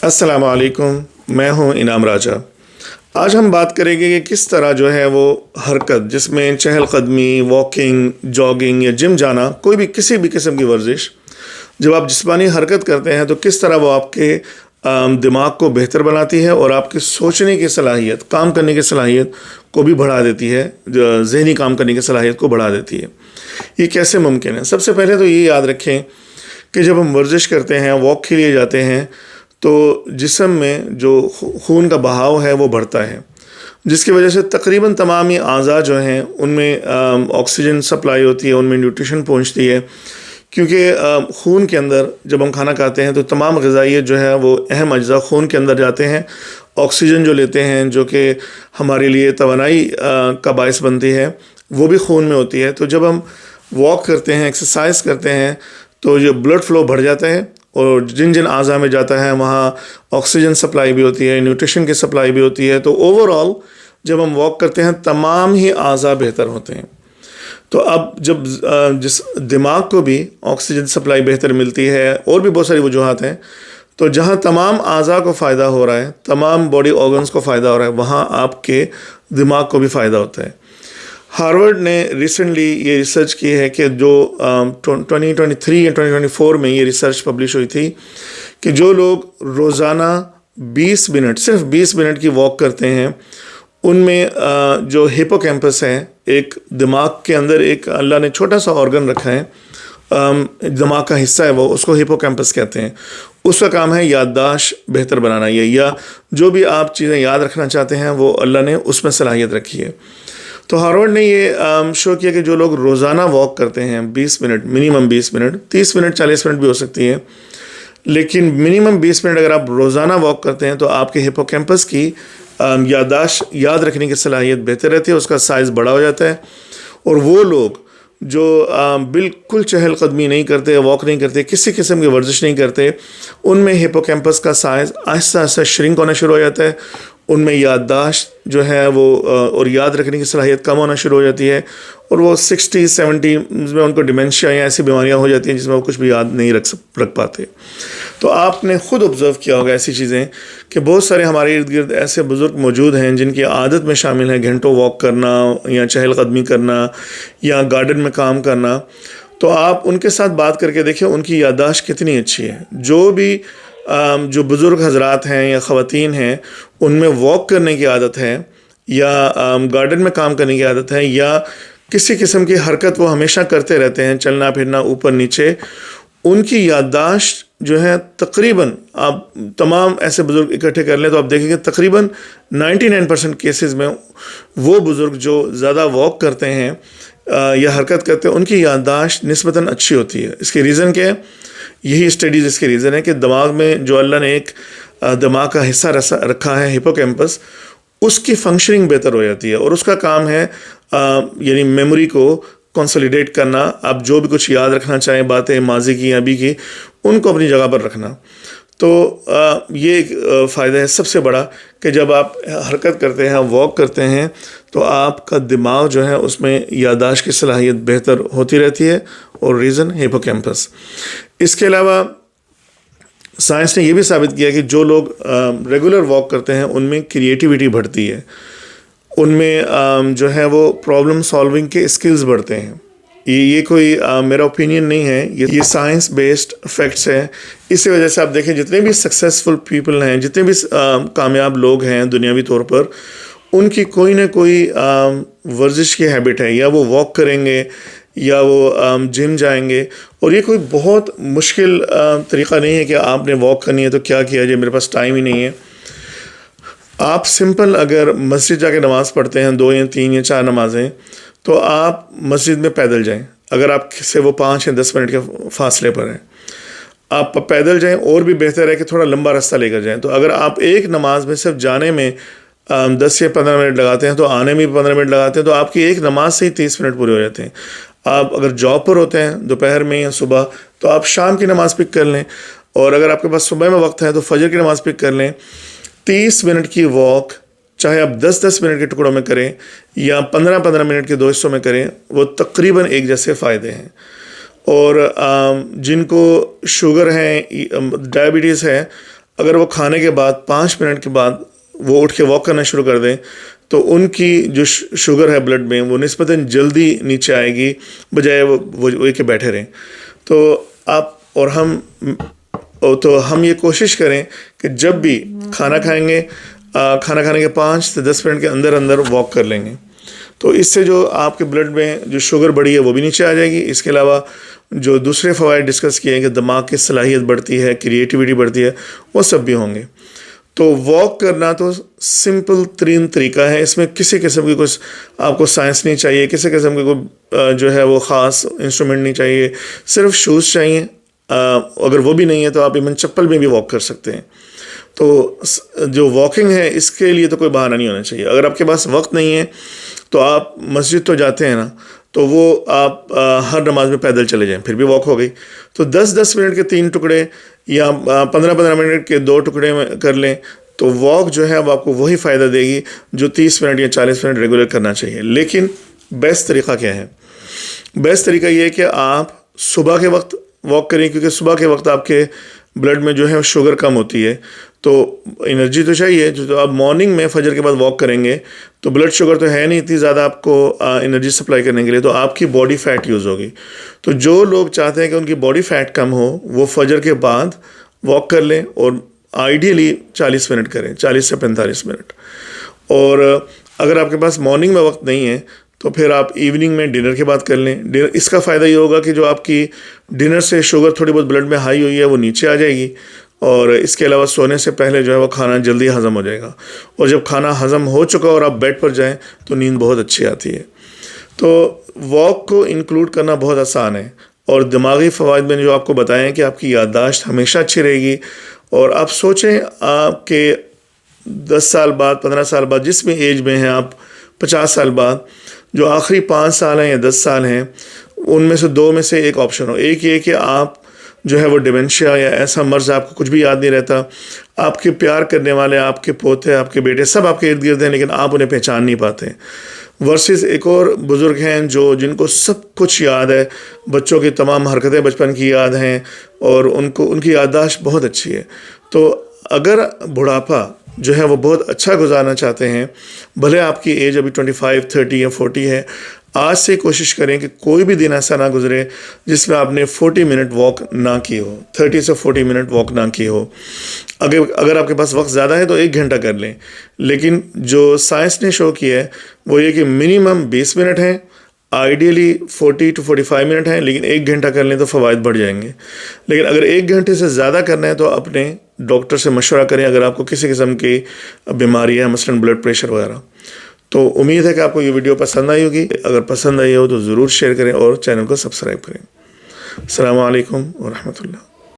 السلام علیکم، میں ہوں انعام راجہ۔ آج ہم بات کریں گے کہ کس طرح جو ہے وہ حرکت، جس میں چہل قدمی، واکنگ، جاگنگ یا جم جانا، کوئی بھی کسی بھی قسم کی ورزش، جب آپ جسمانی حرکت کرتے ہیں تو کس طرح وہ آپ کے دماغ کو بہتر بناتی ہے اور آپ کی سوچنے کی صلاحیت، کام کرنے کی صلاحیت کو بھی بڑھا دیتی ہے، ذہنی کام کرنے کی صلاحیت کو بڑھا دیتی ہے۔ یہ کیسے ممکن ہے؟ سب سے پہلے تو یہ یاد رکھیں کہ جب ہم ورزش کرتے ہیں، واک کے لیے جاتے ہیں، تو جسم میں جو خون کا بہاؤ ہے وہ بڑھتا ہے، جس کی وجہ سے تقریباً تمام ہی اعضاء جو ہیں ان میں آکسیجن سپلائی ہوتی ہے، ان میں نیوٹریشن پہنچتی ہے، کیونکہ خون کے اندر جب ہم کھانا کھاتے ہیں تو تمام غذائیت جو ہے وہ اہم اجزاء خون کے اندر جاتے ہیں، آکسیجن جو لیتے ہیں جو کہ ہمارے لیے توانائی کا باعث بنتی ہے، وہ بھی خون میں ہوتی ہے۔ تو جب ہم واک کرتے ہیں، ایکسرسائز کرتے ہیں، تو یہ بلڈ فلو بڑھ جاتا ہے، اور جن جن اعضاء میں جاتا ہے وہاں آکسیجن سپلائی بھی ہوتی ہے، نیوٹریشن کی سپلائی بھی ہوتی ہے۔ تو اوور آل جب ہم واک کرتے ہیں تمام ہی اعضاء بہتر ہوتے ہیں۔ تو اب جب جس دماغ کو بھی آکسیجن سپلائی بہتر ملتی ہے، اور بھی بہت ساری وجوہات ہیں، تو جہاں تمام اعضاء کو فائدہ ہو رہا ہے، تمام باڈی آرگنز کو فائدہ ہو رہا ہے، وہاں آپ کے دماغ کو بھی فائدہ ہوتا ہے۔ ہارورڈ نے ریسنٹلی یہ ریسرچ کی ہے کہ جو 2023 یا 2024 میں یہ ریسرچ پبلش ہوئی تھی کہ جو لوگ روزانہ 20 منٹ، صرف 20 منٹ کی واک کرتے ہیں، ان میں جو ہیپو کیمپس ہے، ایک دماغ کے اندر ایک اللہ نے چھوٹا سا آرگن رکھا ہے، دماغ کا حصہ ہے وہ، اس کو ہیپو کیمپس کہتے ہیں۔ اس کا کام ہے یادداشت بہتر بنانا، یا جو بھی آپ چیزیں یاد رکھنا چاہتے ہیں وہ اللہ نے اس میں صلاحیت رکھی ہے۔ تو ہارورڈ نے یہ شو کیا کہ جو لوگ روزانہ واک کرتے ہیں 20 minute, minimum 20 minute, 30 minute 40 minute بھی ہو سکتی ہے، لیکن منیمم 20 منٹ اگر آپ روزانہ واک کرتے ہیں تو آپ کے ہیپو کیمپس کی یادداشت، یاد رکھنے کی صلاحیت بہتر رہتی ہے، اس کا سائز بڑا ہو جاتا ہے۔ اور وہ لوگ جو بالکل چہل قدمی نہیں کرتے، واک نہیں کرتے، کسی قسم کی ورزش نہیں کرتے، ان میں ہیپو کیمپس کا سائز آہستہ آہستہ شرنک ہونا شروع ہو جاتا ہے، ان میں یادداشت جو ہے وہ اور یاد رکھنے کی صلاحیت کم ہونا شروع ہو جاتی ہے، اور وہ 60-70 میں ان کو ڈیمنشیا یا ایسی بیماریاں ہو جاتی ہیں جس میں وہ کچھ بھی یاد نہیں رکھ پاتے۔ تو آپ نے خود آبزرو کیا ہوگا ایسی چیزیں کہ بہت سارے ہمارے ارد گرد ایسے بزرگ موجود ہیں جن کی عادت میں شامل ہے گھنٹوں واک کرنا یا چہل قدمی کرنا یا گارڈن میں کام کرنا۔ تو آپ ان کے ساتھ بات کر کے دیکھیں ان کی یادداشت کتنی اچھی ہے۔ جو بزرگ حضرات ہیں یا خواتین ہیں ان میں واک کرنے کی عادت ہے، یا گارڈن میں کام کرنے کی عادت ہے، یا کسی قسم کی حرکت وہ ہمیشہ کرتے رہتے ہیں، چلنا پھرنا اوپر نیچے، ان کی یادداشت جو ہے تقریباً، آپ تمام ایسے بزرگ اکٹھے کر لیں تو آپ دیکھیں گے تقریباً 99% کیسز میں وہ بزرگ جو زیادہ واک کرتے ہیں یا حرکت کرتے ہیں ان کی یادداشت نسبتاً اچھی ہوتی ہے۔ اس کی ریزن کیا ہے؟ یہی اسٹڈیز اس کی ریزن ہے کہ دماغ میں جو اللہ نے ایک دماغ کا حصہ رکھا ہے ہیپو کیمپس، اس کی فنکشننگ بہتر ہو جاتی ہے، اور اس کا کام ہے یعنی میموری کو کنسولیڈیٹ کرنا، آپ جو بھی کچھ یاد رکھنا چاہیں، باتیں ماضی کی ابھی کی، ان کو اپنی جگہ پر رکھنا۔ تو یہ ایک فائدہ ہے سب سے بڑا کہ جب آپ حرکت کرتے ہیں، واک کرتے ہیں، تو آپ کا دماغ جو ہے اس میں یادداشت کی صلاحیت بہتر ہوتی رہتی ہے، اور ریزن ہیپو کیمپس۔ اس کے علاوہ سائنس نے یہ بھی ثابت کیا کہ جو لوگ ریگولر واک کرتے ہیں ان میں کریٹیوٹی بڑھتی ہے، ان میں جو ہے وہ پرابلم سالونگ کے اسکلز بڑھتے ہیں۔ یہ کوئی میرا اوپینین نہیں ہے، یہ سائنس بیسڈ فیکٹس ہیں۔ اسی وجہ سے آپ دیکھیں جتنے بھی سکسیسفل پیپل ہیں، جتنے بھی کامیاب لوگ ہیں دنیاوی طور پر، ان کی کوئی نہ کوئی ورزش کی ہیبٹ ہے، یا وہ واک کریں گے یا وہ جم جائیں گے۔ اور یہ کوئی بہت مشکل طریقہ نہیں ہے کہ آپ نے واک کرنی ہے تو کیا کیا جائے، میرے پاس ٹائم ہی نہیں ہے۔ آپ سمپل اگر مسجد جا کے نماز پڑھتے ہیں 2 یا 3 یا 4 نمازیں، تو آپ مسجد میں پیدل جائیں، اگر آپ سے وہ 5 یا 10 منٹ کے فاصلے پر ہیں، آپ پیدل جائیں، اور بھی بہتر ہے کہ تھوڑا لمبا راستہ لے کر جائیں۔ تو اگر آپ ایک نماز میں صرف جانے میں 10 یا 15 منٹ لگاتے ہیں تو آنے میں 15 منٹ لگاتے ہیں، تو آپ کی ایک نماز سے ہی 30 منٹ پورے ہو جاتے ہیں۔ آپ اگر جاب پر ہوتے ہیں دوپہر میں یا صبح، تو آپ شام کی نماز پک کر لیں، اور اگر آپ کے پاس صبح میں وقت ہے تو فجر کی نماز پک کر لیں۔ 30 منٹ کی واک چاہے آپ 10-10 منٹ کے ٹکڑوں میں کریں یا 15-15 منٹ کے 2 حصوں میں کریں، وہ تقریباً ایک جیسے فائدے ہیں۔ اور جن کو شوگر ہے، ڈائبٹیز ہے، اگر وہ کھانے کے بعد 5 منٹ کے بعد وہ اٹھ کے واک کرنا شروع کر دیں تو ان کی جو شوگر ہے بلڈ میں وہ نسبتاً جلدی نیچے آئے گی، بجائے وہ کہ بیٹھے رہیں. تو آپ اور ہم یہ کوشش کریں کہ جب بھی کھانا کھائیں گے، کھانا کھانے کے 5 سے 10 منٹ کے اندر واک کر لیں گے. تو اس سے جو آپ کے بلڈ میں جو شوگر بڑھی ہے وہ بھی نیچے آ جائے گی. اس کے علاوہ جو دوسرے فوائد ڈسکس کیے ہیں کہ دماغ کی صلاحیت بڑھتی ہے، کریٹیوٹی بڑھتی ہے، وہ سب بھی ہوں گے. تو واک کرنا تو سمپل ترین طریقہ ہے. اس میں کسی قسم کی کچھ آپ کو سائنس نہیں چاہیے، کسی قسم کی کوئی جو ہے وہ خاص انسٹرومنٹ نہیں چاہیے، صرف شوز چاہیے. اگر وہ بھی نہیں ہے تو آپ ایون چپل میں بھی واک کر سکتے ہیں. تو جو واکنگ ہے اس کے لیے تو کوئی بہانہ نہیں ہونا چاہیے. اگر آپ کے پاس وقت نہیں ہے تو آپ مسجد تو جاتے ہیں نا، تو وہ آپ ہر نماز میں پیدل چلے جائیں، پھر بھی واک ہو گئی. تو 10-10 منٹ کے 3 ٹکڑے یا 15-15 منٹ کے 2 ٹکڑے میں کر لیں تو واک جو ہے اب آپ کو وہی فائدہ دے گی جو 30 منٹ یا 40 منٹ ریگولر کرنا چاہیے. لیکن بیسٹ طریقہ کیا ہے؟ بیسٹ طریقہ یہ ہے کہ آپ صبح کے وقت واک کریں، کیونکہ صبح کے وقت آپ کے بلڈ میں جو ہے شوگر کم ہوتی ہے، تو انرجی تو چاہیے. جو آپ مارننگ میں فجر کے بعد واک کریں گے تو بلڈ شوگر تو ہے نہیں اتنی زیادہ آپ کو انرجی سپلائی کرنے کے لیے، تو آپ کی باڈی فیٹ یوز ہوگی. تو جو لوگ چاہتے ہیں کہ ان کی باڈی فیٹ کم ہو وہ فجر کے بعد واک کر لیں، اور آئیڈیلی 40 منٹ کریں، 40 سے 45 منٹ. اور اگر آپ کے پاس مارننگ میں وقت نہیں ہے تو پھر آپ ایوننگ میں ڈنر کے بعد کر لیں. اس کا فائدہ یہ ہوگا کہ جو آپ کی ڈنر سے شوگر تھوڑی بہت بلڈ میں ہائی ہوئی ہے وہ نیچے آ جائے گی، اور اس کے علاوہ سونے سے پہلے جو ہے وہ کھانا جلدی ہضم ہو جائے گا. اور جب کھانا ہضم ہو چکا اور آپ بیڈ پر جائیں تو نیند بہت اچھی آتی ہے. تو واک کو انکلوڈ کرنا بہت آسان ہے. اور دماغی فوائد میں جو آپ کو بتائے ہیں کہ آپ کی یادداشت ہمیشہ اچھی رہے گی. اور آپ سوچیں آپ کے 10 سال بعد، 15 سال بعد، جس میں ایج میں ہیں آپ، 50 سال بعد، جو آخری 5 سال ہیں یا 10 سال ہیں، ان میں سے 2 میں سے ایک آپشن ہو. ایک یہ کہ آپ جو ہے وہ ڈیمنشیا یا ایسا مرض آپ کو کچھ بھی یاد نہیں رہتا، آپ کے پیار کرنے والے، آپ کے پوتے، آپ کے بیٹے سب آپ کے ارد گرد ہیں لیکن آپ انہیں پہچان نہیں پاتے. ورسز ایک اور بزرگ ہیں جن کو سب کچھ یاد ہے، بچوں کی تمام حرکتیں بچپن کی یاد ہیں، اور ان کی یادداشت بہت اچھی ہے. تو اگر بڑھاپا جو ہے وہ بہت اچھا گزارنا چاہتے ہیں، بھلے آپ کی ایج ابھی 25، 30 یا 40 ہے، آج سے کوشش کریں کہ کوئی بھی دن ایسا نہ گزرے جس میں آپ نے 40 منٹ واک نہ کی ہو، 30 سے 40 منٹ واک نہ کی ہو. اگر آپ کے پاس وقت زیادہ ہے تو 1 گھنٹہ کر لیں. لیکن جو سائنس نے شو کیا ہے وہ یہ کہ منیمم 20 منٹ ہیں، آئیڈیلی 40 to 45 منٹ ہیں، لیکن 1 گھنٹہ کر لیں تو فوائد بڑھ جائیں گے. لیکن اگر 1 گھنٹے سے زیادہ کرنا ہے تو اپنے ڈاکٹر سے مشورہ کریں اگر آپ کو کسی قسم کی بیماری ہے، مثلاً بلڈ پریشر وغیرہ. تو امید ہے کہ آپ کو یہ ویڈیو پسند آئی ہوگی. اگر پسند آئی ہو تو ضرور شیئر کریں اور چینل کو سبسکرائب کریں. السلام علیکم ورحمۃ اللہ.